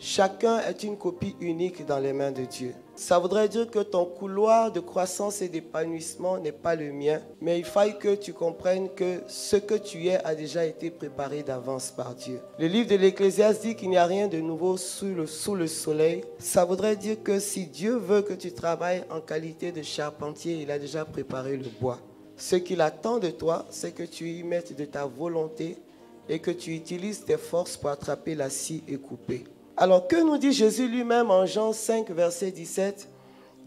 chacun est une copie unique dans les mains de Dieu. Ça voudrait dire que ton couloir de croissance et d'épanouissement n'est pas le mien, mais il faille que tu comprennes que ce que tu es a déjà été préparé d'avance par Dieu. Le livre de l'Ecclésiaste dit qu'il n'y a rien de nouveau sous le soleil. Ça voudrait dire que si Dieu veut que tu travailles en qualité de charpentier, il a déjà préparé le bois. Ce qu'il attend de toi, c'est que tu y mettes de ta volonté et que tu utilises tes forces pour attraper la scie et couper. Alors, que nous dit Jésus lui-même en Jean 5, verset 17 ?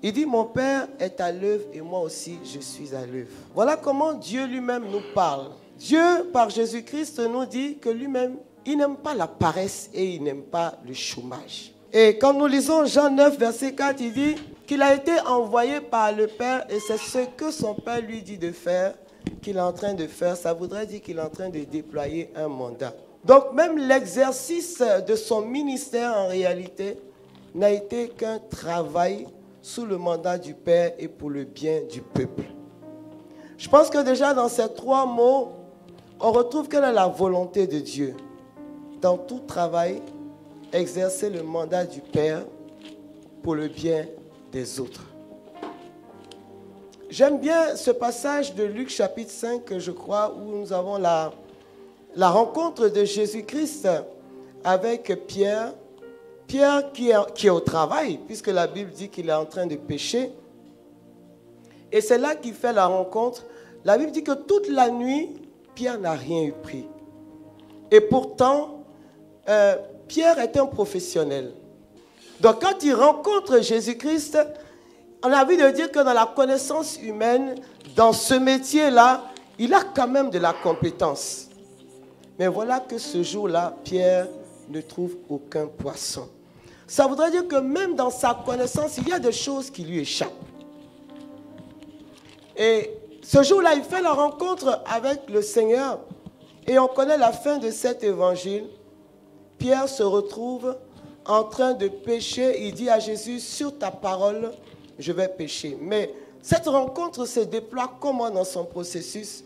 Il dit, mon Père est à l'œuvre et moi aussi je suis à l'œuvre. Voilà comment Dieu lui-même nous parle. Dieu, par Jésus-Christ, nous dit que lui-même, il n'aime pas la paresse et il n'aime pas le chômage. Et quand nous lisons Jean 9, verset 4, il dit qu'il a été envoyé par le Père et c'est ce que son Père lui dit de faire, qu'il est en train de faire. Ça voudrait dire qu'il est en train de déployer un mandat. Donc même l'exercice de son ministère en réalité n'a été qu'un travail sous le mandat du Père et pour le bien du peuple. Je pense que déjà dans ces trois mots, on retrouve quelle est la volonté de Dieu. Dans tout travail, exercer le mandat du Père pour le bien des autres. J'aime bien ce passage de Luc chapitre 5, je crois, où nous avons la rencontre de Jésus-Christ avec Pierre. Pierre qui est au travail, puisque la Bible dit qu'il est en train de pécher. Et c'est là qu'il fait la rencontre. La Bible dit que toute la nuit, Pierre n'a rien eu pris. Et pourtant, Pierre est un professionnel. Donc quand il rencontre Jésus-Christ, on a envie de dire que dans la connaissance humaine, dans ce métier-là, il a quand même de la compétence. Mais voilà que ce jour-là, Pierre ne trouve aucun poisson. Ça voudrait dire que même dans sa connaissance, il y a des choses qui lui échappent. Et ce jour-là, il fait la rencontre avec le Seigneur. Et on connaît la fin de cet évangile. Pierre se retrouve en train de pécher. Il dit à Jésus, sur ta parole, je vais pécher. Mais cette rencontre se déploie comment dans son processus?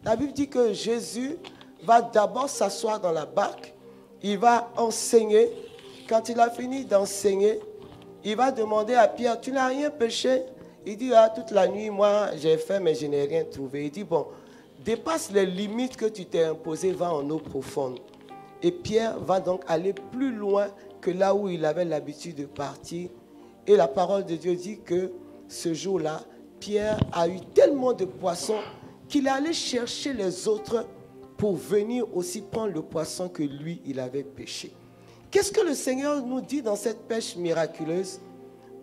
La Bible dit que Jésus va d'abord s'asseoir dans la barque, il va enseigner. Quand il a fini d'enseigner, il va demander à Pierre, tu n'as rien péché? Il dit, ah, toute la nuit, moi, j'ai fait, mais je n'ai rien trouvé. Il dit, bon, dépasse les limites que tu t'es imposées, va en eau profonde. Et Pierre va donc aller plus loin que là où il avait l'habitude de partir. Et la parole de Dieu dit que ce jour-là, Pierre a eu tellement de poissons qu'il est allé chercher les autres pour venir aussi prendre le poisson que lui, il avait pêché. Qu'est-ce que le Seigneur nous dit dans cette pêche miraculeuse?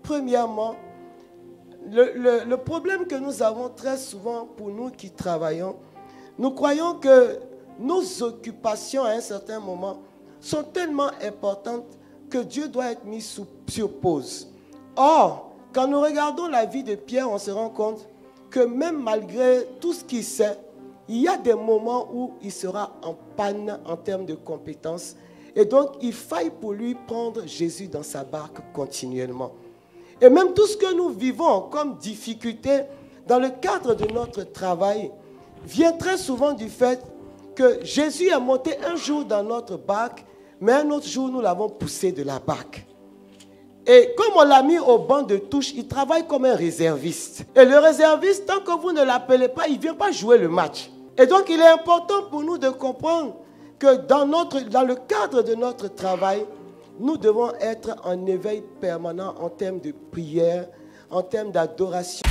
Premièrement, le problème que nous avons très souvent pour nous qui travaillons, nous croyons que nos occupations à un certain moment sont tellement importantes que Dieu doit être mis sur pause. Or, quand nous regardons la vie de Pierre, on se rend compte que même malgré tout ce qu'il sait, il y a des moments où il sera en panne en termes de compétences. Et donc, il faille pour lui prendre Jésus dans sa barque continuellement. Et même tout ce que nous vivons comme difficulté dans le cadre de notre travail vient très souvent du fait que Jésus est monté un jour dans notre barque, mais un autre jour, nous l'avons poussé de la barque. Et comme on l'a mis au banc de touche, il travaille comme un réserviste. Et le réserviste, tant que vous ne l'appelez pas, il ne vient pas jouer le match. Et donc, il est important pour nous de comprendre que dans le cadre de notre travail, nous devons être en éveil permanent en termes de prière, en termes d'adoration.